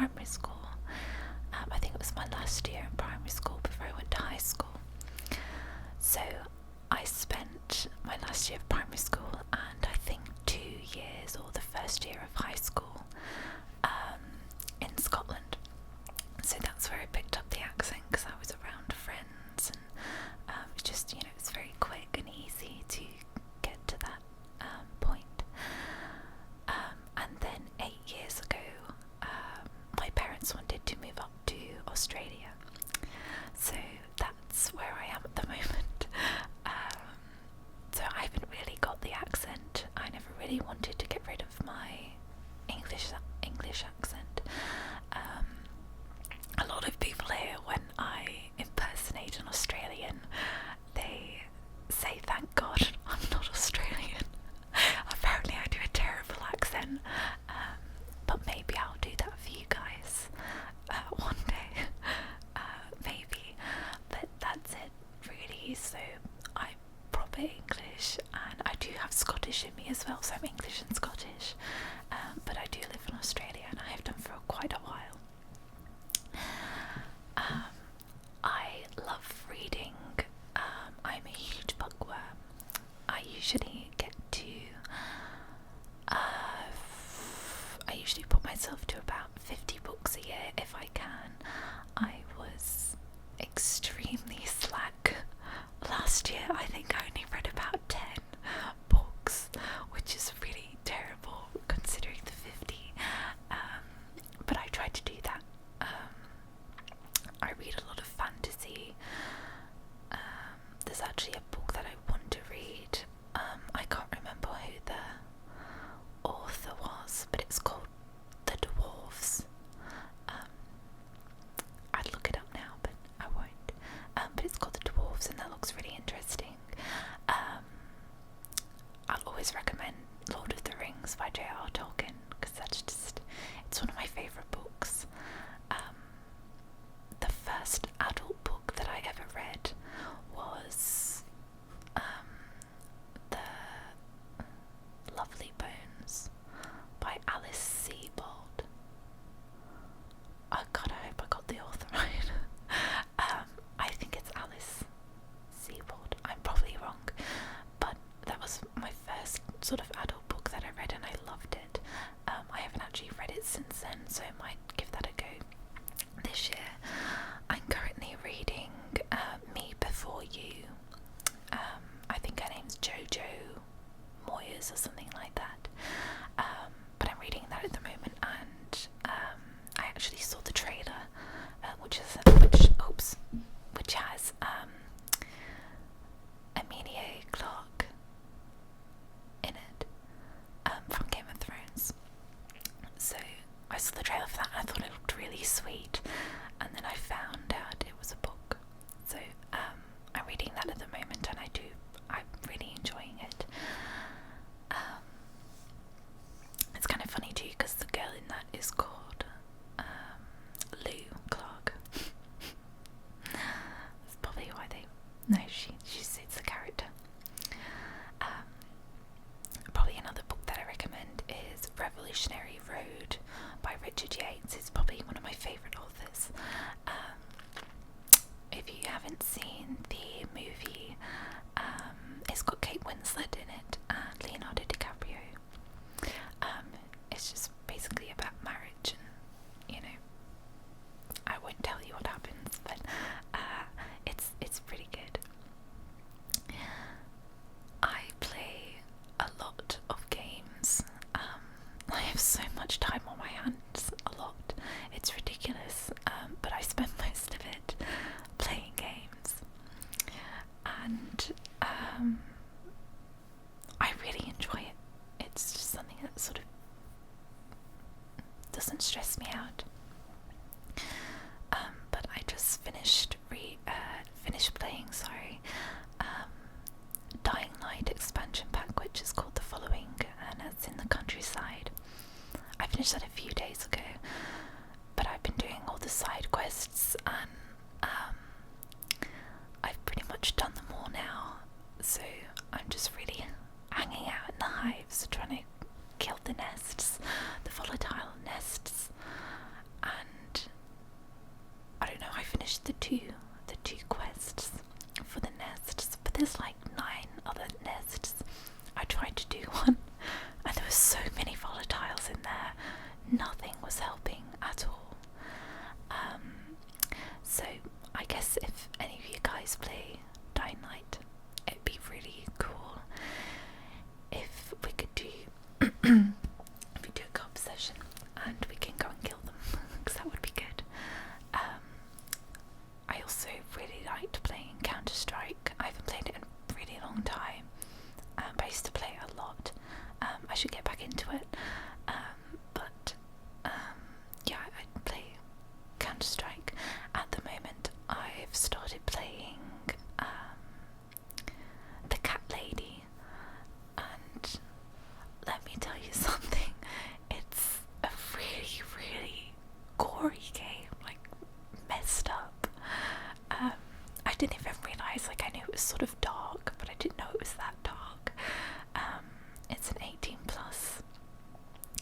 primary school. I think it was my last year in primary school before I went to high school. So I spent my last year of primary school and I think 2 years, or the first year of high school, in Scotland. So that's where I picked up the accent, because I was around friends, and it's just, it's very quick and easy to get to that point. And then 8 years ago, my parents wanted to move up to Australia. So that's where I am at the moment. So I haven't really got the accent. I never really wanted to get rid of my English accent. A lot of people here, when I impersonate an Australian, they say thank God I'm not Australian. Apparently I do a terrible accent, but maybe I'll do that for you guys one day, maybe. But that's it really. So I'm proper English, and I do have Scottish in me as well, so I'm English and Scottish, but I do live in Australia, and I have done for quite a while. I love reading. I'm a huge bookworm. I usually put myself to about 50 books a year if I can. I was extremely slack last year. I think I only read about 10 books, which is really terrible considering the 50. But I try to do that. I read a lot of fantasy. There's actually a book that I want to read. I can't remember who the author was, but it's called The Dwarves. I'd look it up now, but I won't. But it's called The Dwarves, and that looks really interesting. I'll always recommend Lord of the Rings by J.R.R. Tolkien, because it's one of my favourite books. The first adult book that I ever read was The Lovely Bones by Alice Sebold. Oh God, I hope I got the author right. I think it's Alice Sebold. I'm probably wrong, but that was my first sort of adult book that I read, and I loved it. I haven't actually read it since then, so I might give that a go this year. I'm currently reading Me Before You. I think her name's Jojo Moyes or something like that. But I'm reading that at the moment, and I actually saw the trailer, which has Emilia Clarke in it, from Game of Thrones. So I saw the trailer for that and I thought it looked really sweet, and then I found out it was a book. So I'm reading that at the moment, and I'm really enjoying it. It's kind of funny too, because the girl in that is called Lou Clark. That's probably why she suits the character. Probably another book that I recommend is Revolutionary Road by Richard Yates. It's probably one of my favourite authors. If you haven't seen the movie, it's got Kate Winslet in it and Leonardo DiCaprio. It's just basically about marriage, and I won't tell you what happens, but it's pretty good. I play a lot of games. I have so much time on my hands, a lot. It's ridiculous, but I spend most of it playing games, and I really enjoy it. It's just something that sort of doesn't stress me out. But I just finished playing, Dying Light expansion pack, which is called The Following, and it's in the countryside. I finished that a few days ago, but I've been doing all the side quests, and I've pretty much done them all now, so I'm just really hanging out in the hives, trying to kill the nests, the volatile nests, and nothing was helping at all. So I guess if any of you guys play Dying Light, it'd be really cool if we could do if we do a co-op session and we can go and kill them, because that would be good. I also really liked playing Counter-Strike. I haven't played it in a really long time, but I used to play it a lot. I should get back into it, but yeah, I play Counter-Strike. At the moment I've started playing the Cat Lady, and let me tell you something, it's a really, really gory game, like messed up. I didn't even realise, like, I knew it was sort of dark, but I didn't know it was that dark. It's an 18 plus,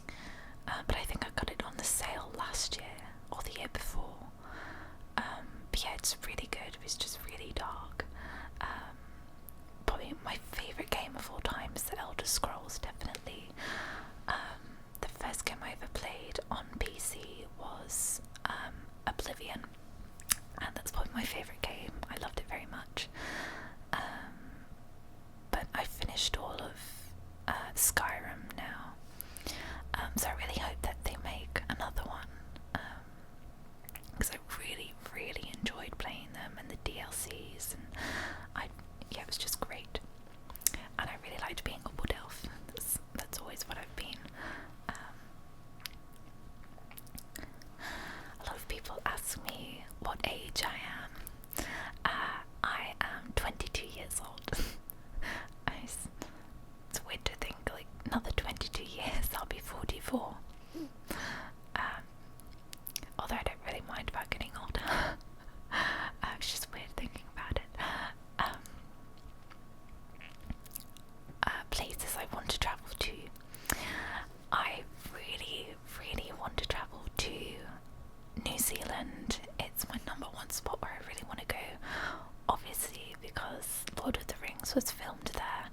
but I think I got it on the sale last year or the year before. But yeah, it's really good. It's just really dark. Probably my favourite game of all time is the Elder Scrolls, definitely. The first game I ever played on PC was Oblivion, and that's probably my favourite game. I loved it very much. But I finished all of Skyrim now, so I really hope that they make another one, because I really, really enjoyed playing them, and the DLCs, and yeah, it was just great. And I really liked being a wood elf. That's always what I've been. A lot of people ask me what age I am. I am 22 years old. It's weird to think, like, another 22 years I'll be 44. Although I don't really mind about getting older. It's just weird thinking about it. Places I want to travel to. I really, really want to travel to New Zealand. It's my #1 spot where I really want to go. Obviously, because Lord of the Rings was filmed there,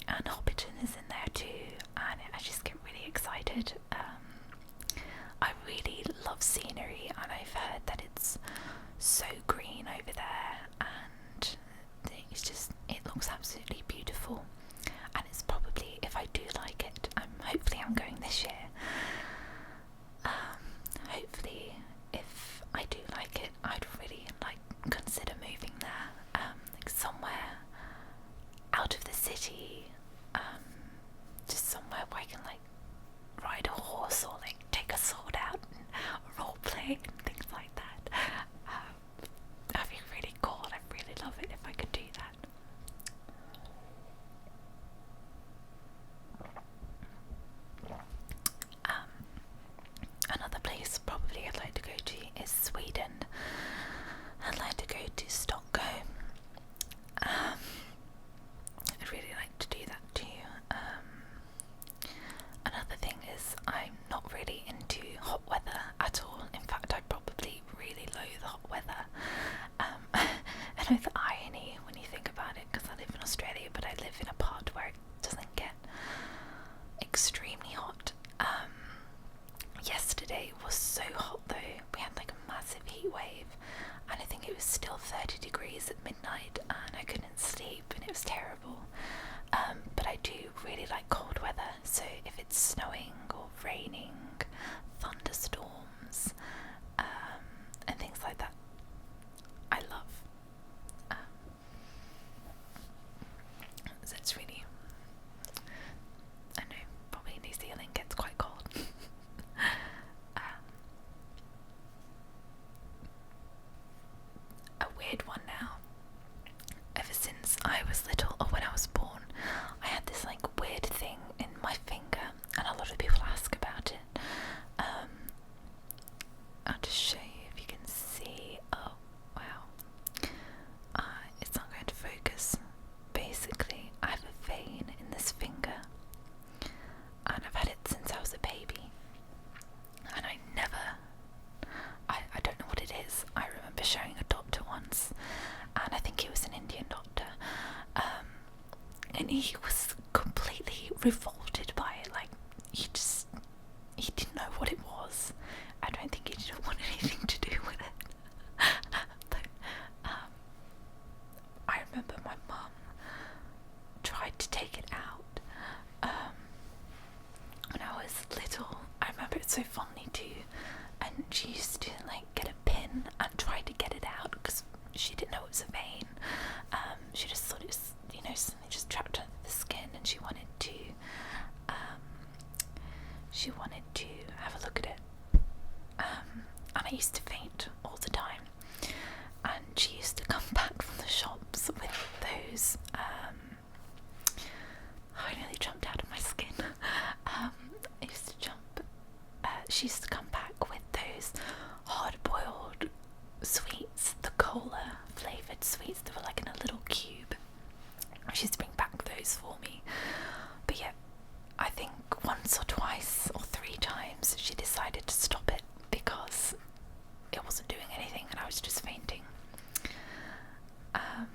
and Hobbiton is in there too, and I just get really excited. I really love scenery, and I've heard that it's so green over there, and it looks absolutely beautiful. And it's probably, if I do like it, hopefully I'm going this year. Hopefully, if I do like it, I'd really consider moving there, like somewhere out of the city, just somewhere where I can ride a horse, or take a sword out and role play and things like that. That'd be really cool. I'd really love it if I could do that. Another place probably I'd like to go to is Sweden. I'd like to go to Stockholm. I'd really like to do that too. Another thing is, I'm not really into hot weather at all. In fact, I probably really loathe hot weather. And with irony when you think about it, because I live in Australia, but I live in a part where it doesn't get extremely hot. Yesterday was so hot though. We had a massive heat wave, and I think it was still 30 degrees at midnight, and I couldn't sleep, and it was terrible. But I do really like cold weather, so if it's snowing or raining, thunderstorms, and things like that, I love. So it's really, I know, probably New Zealand gets quite cold. A weird one now. Ever since I was little, or when I was born, I had this weird thing in my finger, and a lot of people ask about it. I'll just show you if you can see. Oh wow, it's not going to focus. Basically, I have a vein in this finger, and I've had it since I was a baby, and I don't know what it is. I remember showing a doctor once, and I think he was an Indian doctor, and he was completely revolted by it. He so funny too. And she used to like get a pin and try to get it out because she didn't know it was a vein. She just thought it was, something just trapped under the skin, and she wanted to have a look at it. And I used to faint all the time. And she used to come back from the shops with those. I nearly jumped out of my skin. She used to come back with those hard-boiled sweets, the cola flavoured sweets that were like in a little cube. She used to bring back those for me. But yeah, I think once or twice or 3 times she decided to stop it because it wasn't doing anything and I was just fainting. I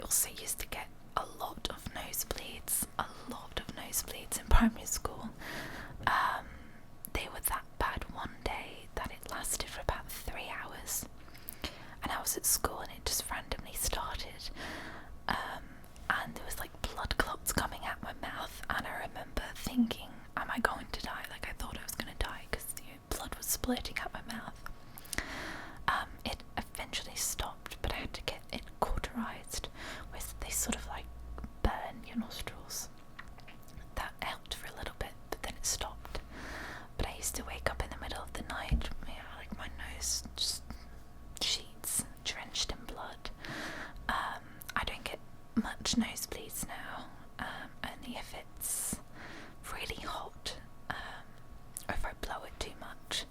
also used to get a lot of nosebleeds in primary school. They were that bad one day that it lasted for about 3 hours, and I was at school and it just randomly started, and there was like blood clots coming out my mouth, and I remember thinking, am I going to die? Like, I thought I was going to die because blood was splurting out my mouth. It eventually stopped, but I had to get it cauterized, where they sort of like burn your nostrils. That helped for a little bit, but then it stopped. But I used to wake up in the middle of the night, like my nose just sheets drenched in blood. I don't get much nosebleeds now, only if it's really hot, or if I blow it too much.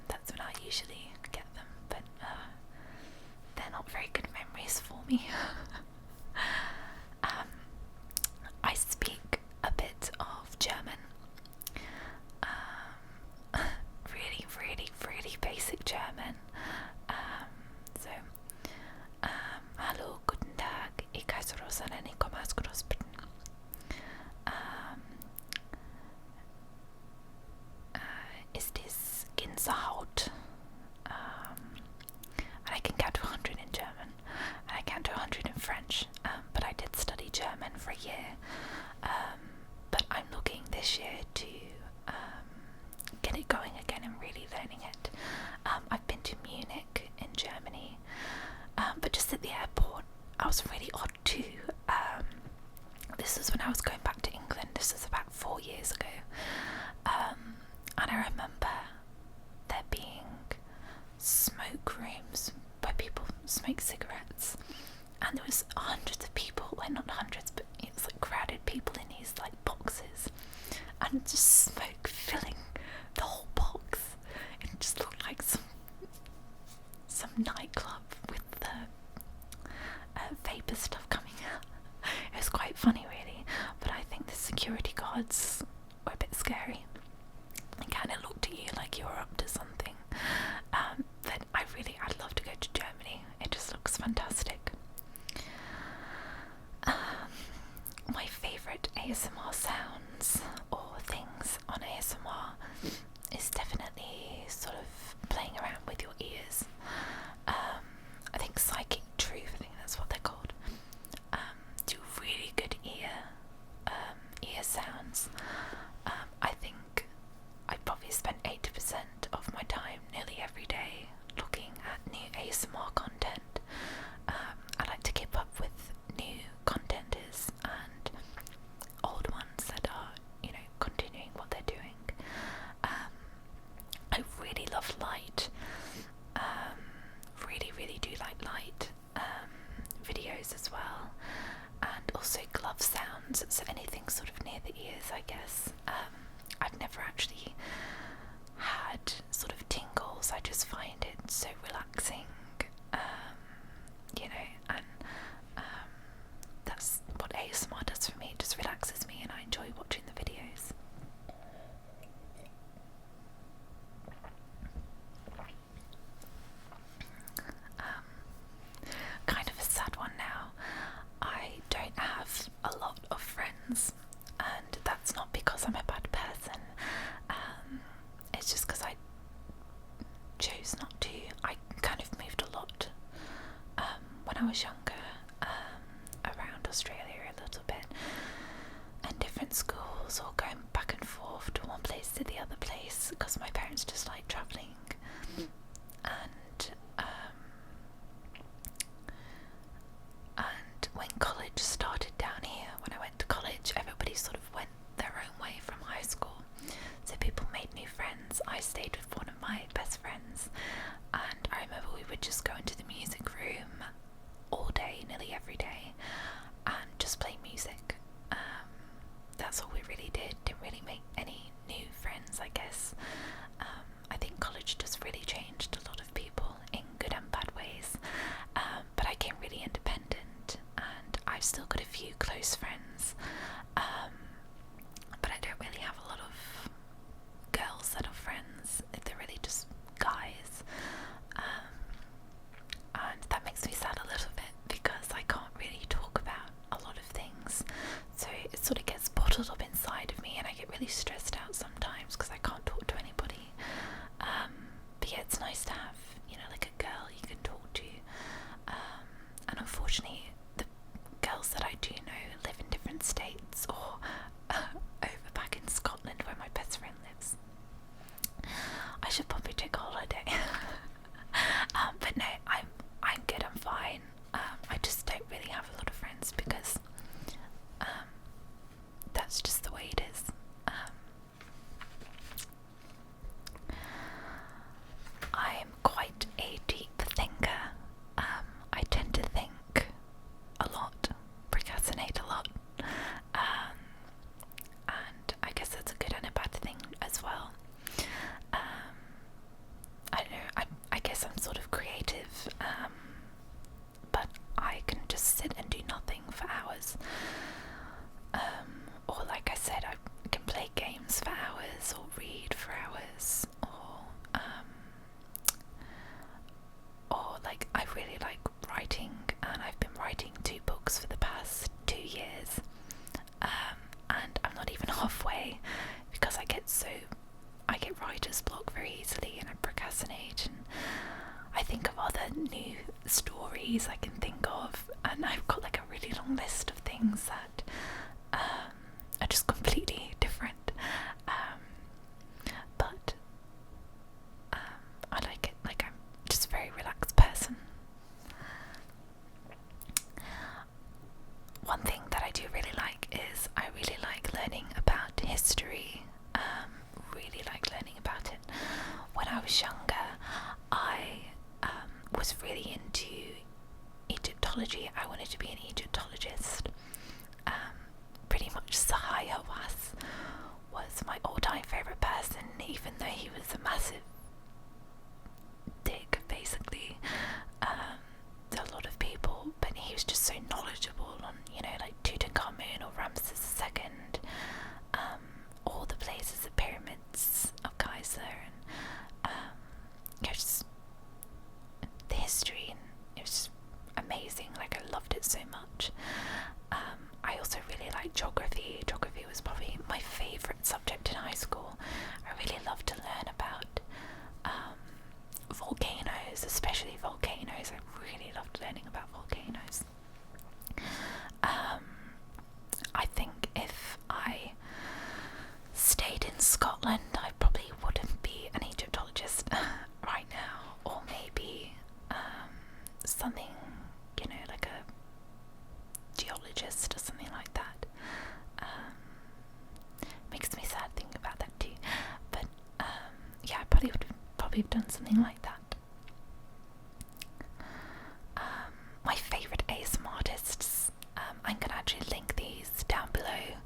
That's when I usually get them, but they're not very good memories for me. I speak a bit of German. Really, really, really basic German. Hallo, guten Tag, ich heiße Rosanna, ich komme aus Großbritannien. Ist dies Gänsehaut? And I can count to 100 in German, and I count to 100 in French, but I did study German for a year, but I'm looking this year to get it going again and really learning it. I've been to Munich in Germany, but just at the airport I was really odd too. This was when I was going back to England. This was about 4 years ago, and I remember there being smoke rooms where people smoke cigarettes, and there was hundreds of people, like not hundreds, but it was like crowded people in these like boxes, and just smoke filling the whole box. It just looked like some nightclub with the vapor stuff coming out. It was quite funny really, but I think the security guards were a bit scary. They kind of looked at you like you were up to something. But I'd love to go to Germany. It just looks fantastic. My favourite ASMR sounds or things on ASMR is definitely sort of playing around with your ears. I think Psychic Truth, I think that's what they're called, do really good ear sounds. I think I probably spend 80% of my time nearly every day looking at new ASMR content. I like to keep up with new contenters and old ones that are, I stayed with one of my best friends, and I remember we would just go into the music room all day, nearly every day, and just play music. That's all we really did. Didn't really make any new friends, I guess. I think college just really changed a lot of people in good and bad ways, but I became really independent, and I've still got a few close friends, but I don't really have a lot of girls that are friends. They're really just guys, and that makes me sad a little bit because I can't really talk about a lot of things, so it sort of gets bottled up inside of me, and I get really stressed out sometimes because I can't talk to anybody. But yeah, it's nice to have, like a girl you can talk to, and unfortunately the girls that I do know live in different states, or over back in Scotland where my best friend lives. I should probably take a holiday. But no, I'm good, I'm fine. I just don't really have a lot of friends because that's just the way it is. I'm quite a deep thinker. I tend to think a lot, procrastinate a lot, and I guess that's a good and a bad thing as well. I don't know, I guess I'm sort of creative, but I can just sit and do nothing for hours. Or like I said, I can play games for hours, or read for hours, or like I really like writing, and I've been writing 2 books for the past 2 years, and I'm not even halfway because I get writer's block very easily, and I procrastinate, and I think of other new stories I can think of, and I've got like a really long list of things that are just completely different, but I like it. Like, I'm just a very relaxed person. One thing that I do really like is I really like learning about history. Really like learning about it. When I was younger, I was really into Egyptology. I wanted to be an Egyptologist. Pretty much Sahaya was my all-time favourite person, even though he was a massive dick, basically, to a lot of people, but he was just so knowledgeable on, like Tutankhamun or Ramses II, all the places, the pyramids of Giza, and just the history, and it was just amazing. Like, I loved it so much. I also really liked geography. Geography was probably my favourite subject in high school. I really loved to learn about volcanoes, especially volcanoes. I really loved learning about volcanoes. I think if I stayed in Scotland, I probably wouldn't be an Egyptologist right now, or maybe something, like a geologist or something like that. Makes me sad thinking about that too, but yeah, I probably would have done something like that. My favourite ASMR artists, I'm going to actually link these down below.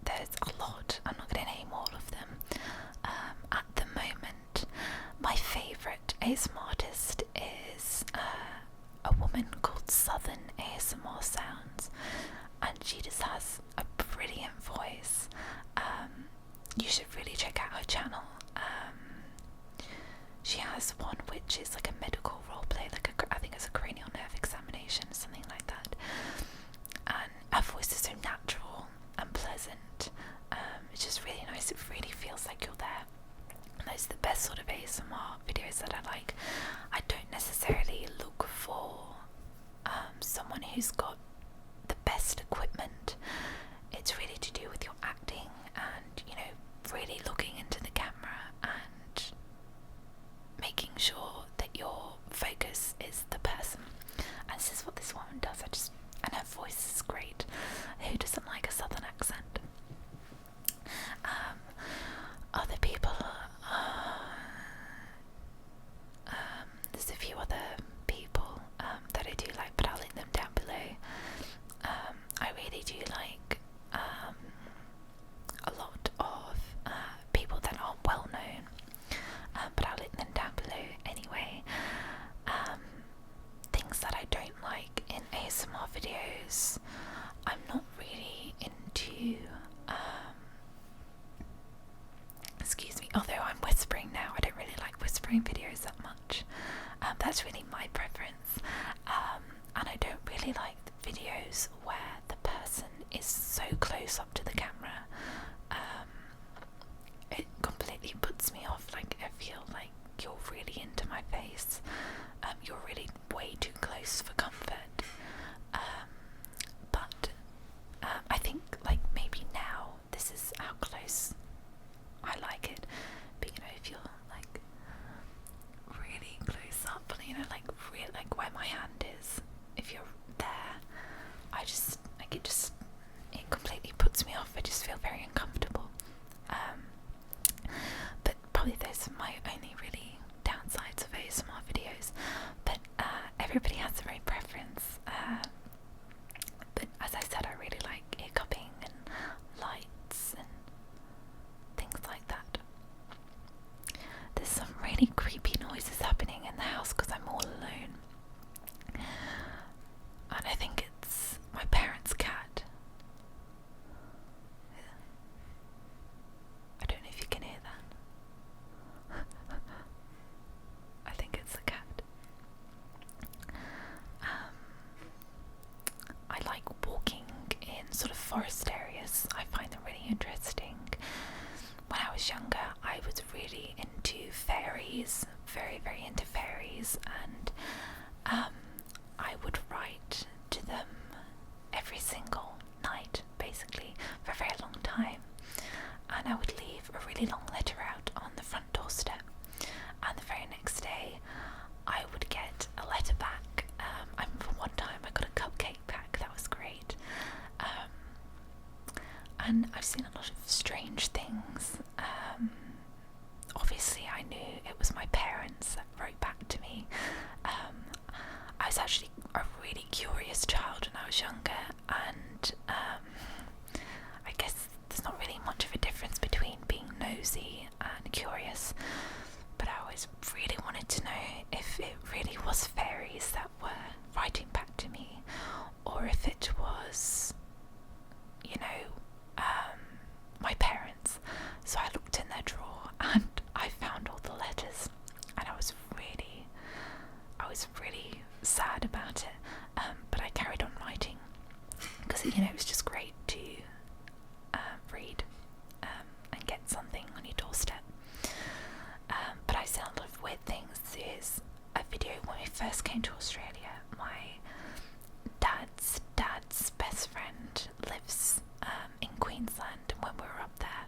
There's a lot, I'm not going to name all of them at the moment. My favourite ASMR artist is a woman called Southern ASMR Sounds, and she just has a brilliant voice. You should really check out her channel. She has one which is like a medical roleplay, I think it's a cranial nerve examination, something like that. And her voice is so natural and pleasant. It's just really nice. It really feels like you're there. And those are the best sort of ASMR videos that I like. I don't necessarily look for someone who's got the best equipment. It's really to do with your acting and, really looking into the camera and making sure that your focus is the person. And this is what this woman does. And her voice is great. Who doesn't like a southern accent? whispering videos that much. That's really my preference. And I don't really like the videos where the person is so close up to the camera. It completely puts me off. Like, I feel like you're really into my face. You're really way too close for comfort. But I think, like, maybe now this is how close I like it. But you know, if you're like really close up, you know, like really, like where my hand is, if you're there, I just like it completely puts me off. I just feel very uncomfortable. But probably those are my only really downsides of ASMR videos. But everybody has their own preference. But as I said, I really like hiccuping and lights and things like that. There's some really creepy noises happening in the house because I'm all alone. And I think it's my parents' cat. I don't know if you can hear that. I think it's a cat. I like walking in sort of forest areas. I find them really interesting. When I was younger, I was really into fairies, very, very into fairies, and I would write to them every single night, basically, for a very long time. And I would leave a really long letter out on the front doorstep, and the very next day I would get a letter back. I remember one time I got a cupcake back. That was great. And I've seen a lot of strange things. Obviously I knew it was my parents that wrote back to me. I was actually a really curious child when I was younger, and I guess there's not really much of a difference between being nosy and curious, but I always really wanted to know if it really was fairies that were writing back to me, or if it was, you know, my parents. So I looked in their drawer and I found all the letters, and I was really sad about it, but I carried on writing because, you know, it was just great to read and get something on your doorstep. But I've seen a lot of weird things. There's a video when we first came to Australia. My dad's best friend lives in Queensland, and when we were up there,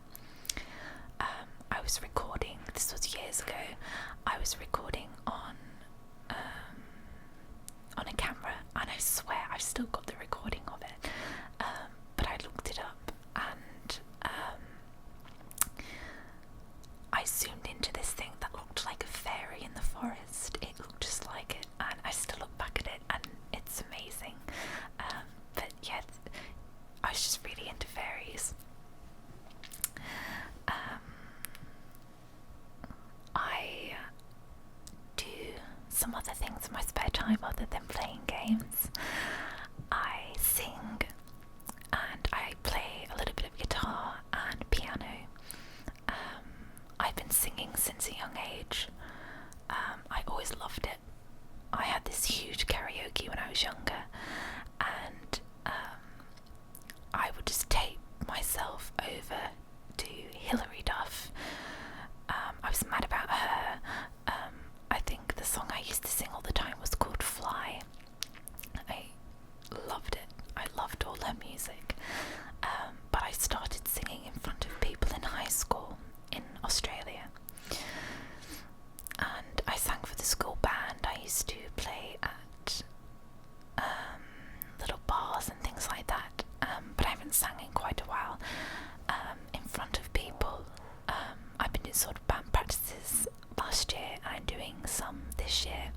I was recording. This was years ago. I was recording on a camera, and I swear I've still got the recording of it. But I looked it up, and I zoomed into this thing that looked like a fairy in the forest. It looked just like it, and I still look back at it, and it's amazing. But yeah, I was just really into fairies. I do some other things in my spare time other than playing games. I sing, and I play a little bit of guitar and piano. I've been singing since a young age. I always loved it. I had this huge karaoke when I was younger, and I would just tape myself over to Hilary Duff. I was mad about her. I think the song I used to sing all the time was called Fly. I loved it. I loved all her music. But I started singing in front of people in high school in Australia. And I sang for the school band. I used to play at little bars and things like that. But I haven't sang in quite a while in front of people. I've been doing sort of band practices last year, and I'm doing some this year.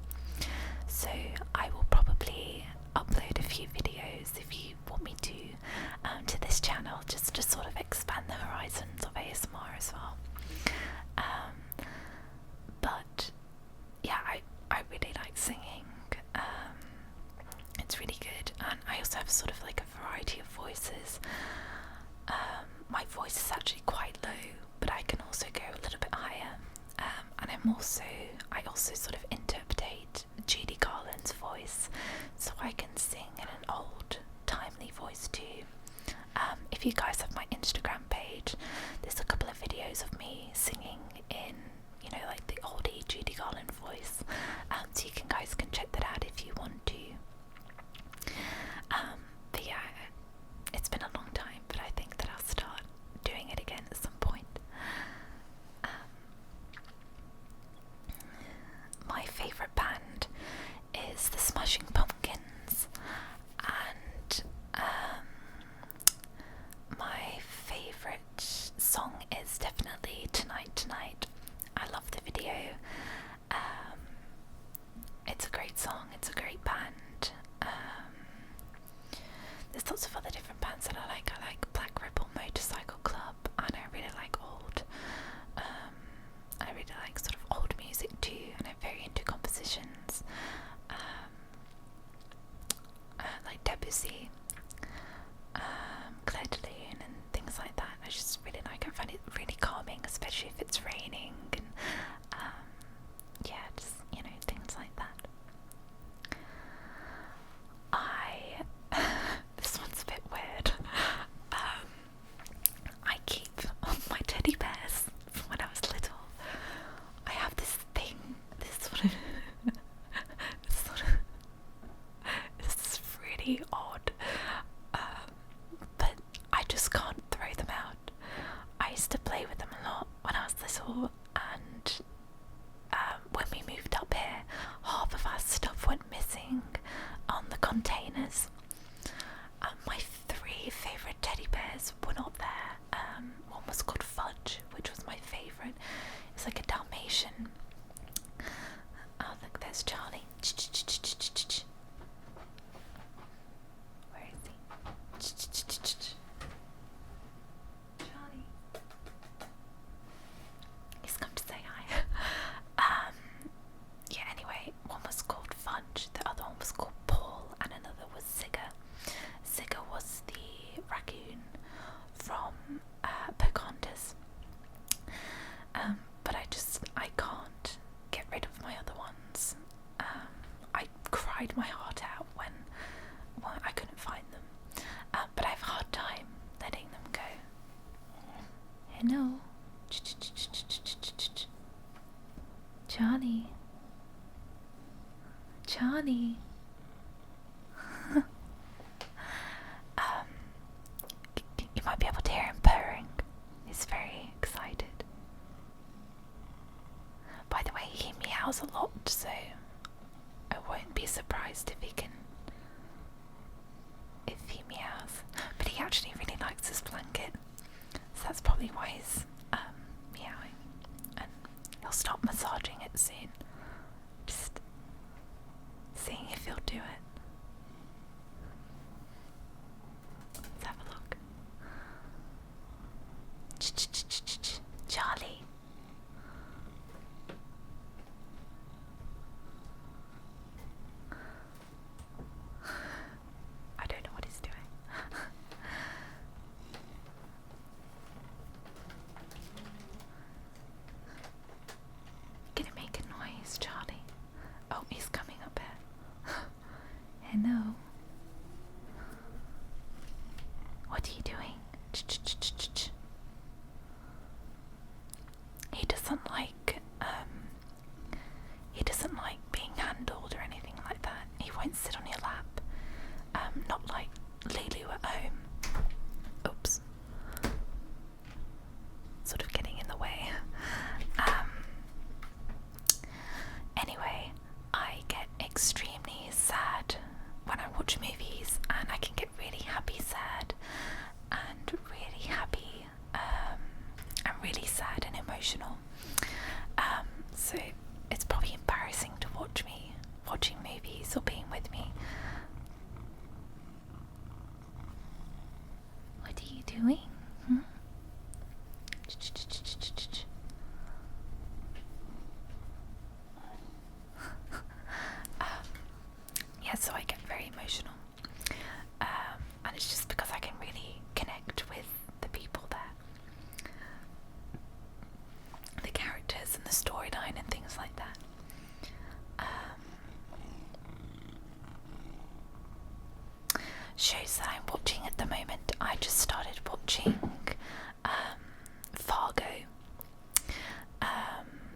So I will probably upload a few videos if you want me to this channel, just to sort of expand the horizons of ASMR as well. But yeah, I really like singing. It's really good, and I also have sort of like a variety of voices. My voice is actually quite low, but I can also go a little bit higher. And also sort of interpret Judy Garland's voice, so I can sing in an old, timely voice too. If you guys have my Instagram page, there's a couple of videos of me singing in, you know, like the oldie Judy Garland voice. So you guys can check that out if you want to. But yeah, it's been a long time, but I think that I'll start doing it again at some point. My favourite band is the Smashing Pumpkins, and my favourite song is definitely Tonight Tonight. I love the video. It's a great song, it's a great band. There's lots of other different bands that I like. I like Black Rebel Motorcycle Club, and I really like I really like sort of old music too, and I'm very into compositions. Like Debussy, Claire de Lune, and things like that. I just really like it. I find it really calming, especially if it's raining, and yeah, just, you know, things like that. This one's a bit weird. I keep my teddy bears from when I was little. I have this thing, this is really odd, but I just can't throw them out. I used to play with them a lot when I was little, and when we moved up here, half of our stuff went missing on the containers. My three favourite teddy bears were not there. One was called Fudge, which was my favourite. It's like a Dalmatian. Oh, look, there's Charlie. Where is he? Charlie. He's come to say hi. Yeah, anyway, one was called Fudge, the other one was called Paul, and another was Zigger. Zigger was the raccoon from Pocahontas. But I can't get rid of my other ones. I cried my heart out when I couldn't find them. But I have a hard time letting them go. Hello. Charlie. Charlie. You might be able to hear him purring. He's very excited. By the way, he meows a lot, so I won't be surprised if he meows. But he actually really likes his blanket, so that's probably why he's meowing. And he'll stop massaging it soon. Just seeing if he'll do it. Let's have a look. Charlie. I don't know what he's doing. Gonna make a noise, Charlie. Oh, he's coming up here. Hello. What are you doing? He doesn't like being handled or anything like that. He won't sit on your lap. Not like Lulu at home. Oops. Sort of getting in the way. Anyway, I get extremely sad when I watch movies, and I can get really happy sad, and really happy, and really sad and emotional. So it's probably embarrassing to watching movies or being with me. What are you doing? Yeah, so I get very emotional, and it's just because I can really connect with the people there, the characters and the storyline and things like that. shows that I'm watching at the moment, I just started watching Fargo.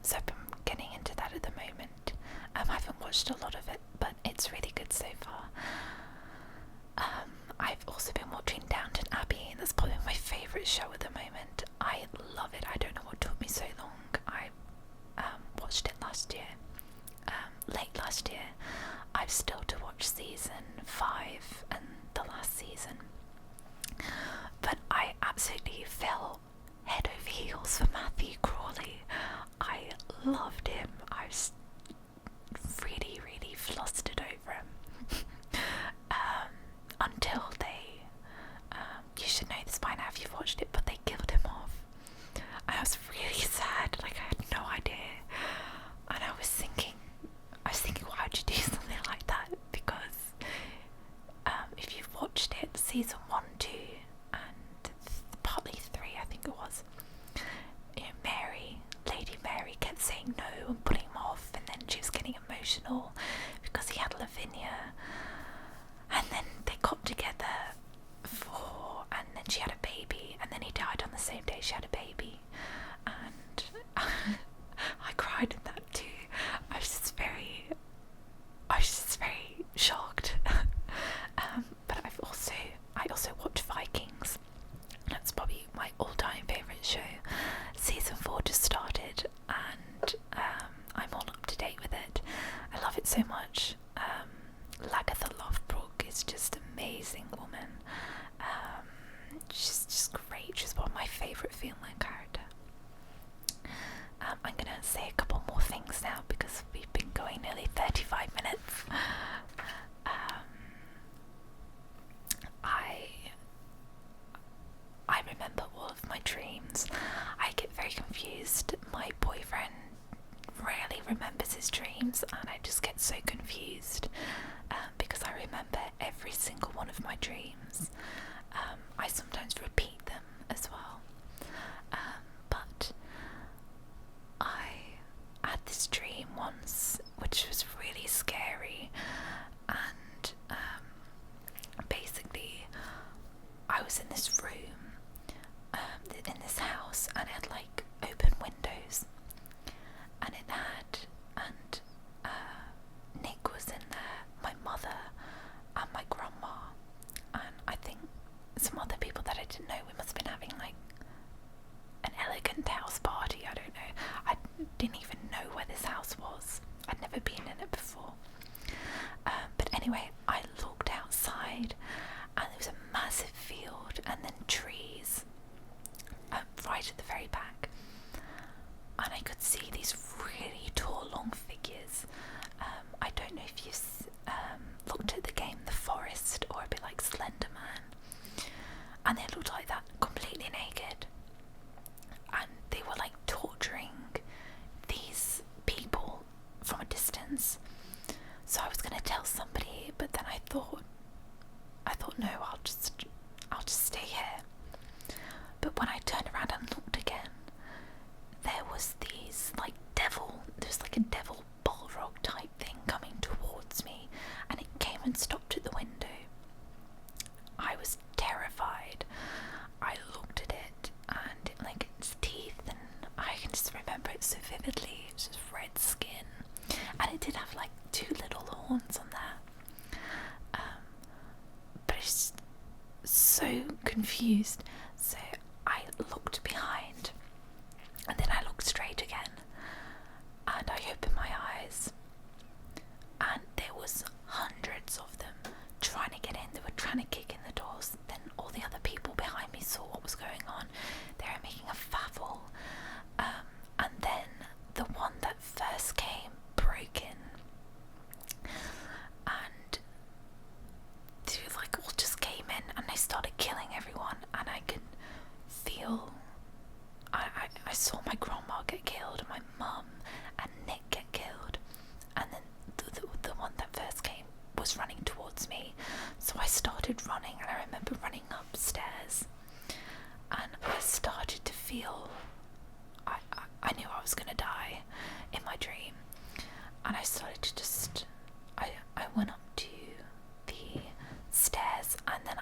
So I've been getting into that at the moment. I haven't watched a lot of it, but it's really good so far. I've also been watching Downton Abbey, and that's probably my favourite show at the moment. I love it. I don't know what took me so long. I watched it last year, late last year. I've still to watch season 5 and the last season, but I absolutely fell head over heels for Matthew Crawley. I loved him. I was really, really flustered over him. Until they, you should know this by now if you've watched it, but they killed him off. I was really sad, like I had no idea. And I was thinking, why would you do something like that? Because if you've watched it, season 1, 2, and partly 3, I think it was, you know, Lady Mary kept saying no and putting him off, and then she was getting emotional because he had Lavinia. And then they got together and then she had a baby, and then he died on the same day she had a baby, and I cried in that too. I was just very shocked. But I also watched Vikings. That's probably my all-time favourite show. Season 4 just started, and I'm all up to date with it. I love it so much. Lagatha Lothbrok is just amazing woman. She's just great. She's one of my favourite female character. I'm gonna say a couple more things now because we've been going nearly 35 minutes. I remember all of my dreams. I get very confused. My boyfriend rarely remembers his dreams, and I just get so confused because I remember every single one of my dreams. I sometimes repeat them as well, but I had this dream once which was really scary, and basically I was in this room in this house, and it had like open windows, and Nick was in there, my mother and my grandma, and I think some other people that I didn't know. We must have been having like an elegant house party, I don't know. I didn't even know where this house was. I'd never been in it before. But anyway, I looked outside, and there was a massive field and then trees right at the very back, and I could see these really tall, long figures. I don't know if you've looked at the game The Forest, or a bit like Slender Man, and they looked like that, completely naked, and they were like torturing these people from a distance. So I was going to tell somebody, but then I thought no, I'll just stay here. But when I turned around and looked again, there was like a devil bullrog type thing coming towards me, and it came and stopped at the window. I was terrified. I looked at it, and like its teeth, and I can just remember it so vividly. It was just red skin, and it did have like 2 little horns on there. But it's so confused. So I looked behind, and then I looked straight again, and I opened my eyes, and there was hundreds of them trying to get in. They were trying to kick in the doors. Then all the other people behind me saw what was going on. They were making a faffle, and then the one that first came broke in, and they like all just came in, and they started killing everyone, and I could feel, I saw my grandma get killed, my mum and Nick get killed, and then the one that first came was running towards me. So I started running, and I remember running upstairs, and I started to feel, I knew I was going to die in my dream, and I started to just, I went up to the stairs, and then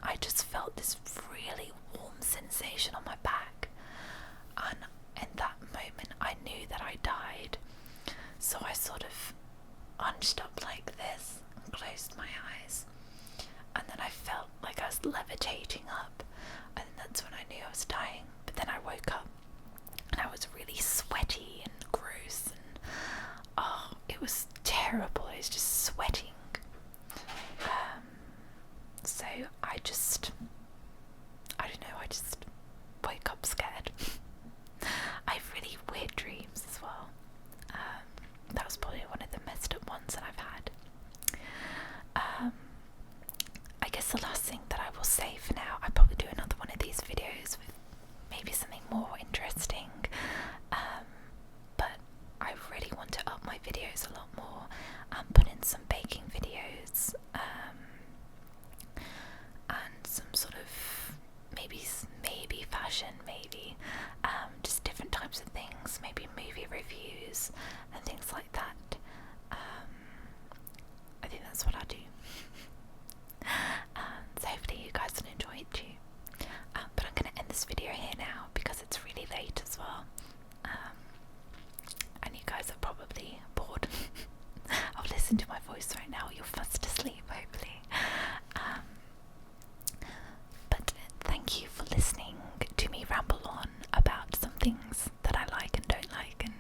maybe something more interesting. But I really want to up my videos a lot more and put in some baking videos, and some sort of maybe fashion, maybe just different types of things, maybe movie reviews and things like that. I think that's what I'll do. So hopefully you guys will enjoy it too. But I'm going to end this video here now because it's really late as well. And you guys are probably bored of listening to my voice right now. You're fast asleep, hopefully. But thank you for listening to me ramble on about some things that I like and don't like, and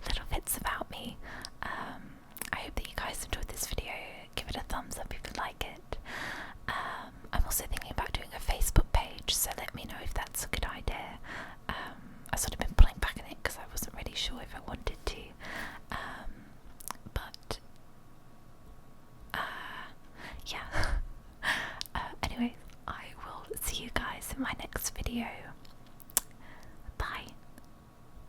little bits about me. I hope that you guys enjoyed this video. Give it a thumbs up if you like it.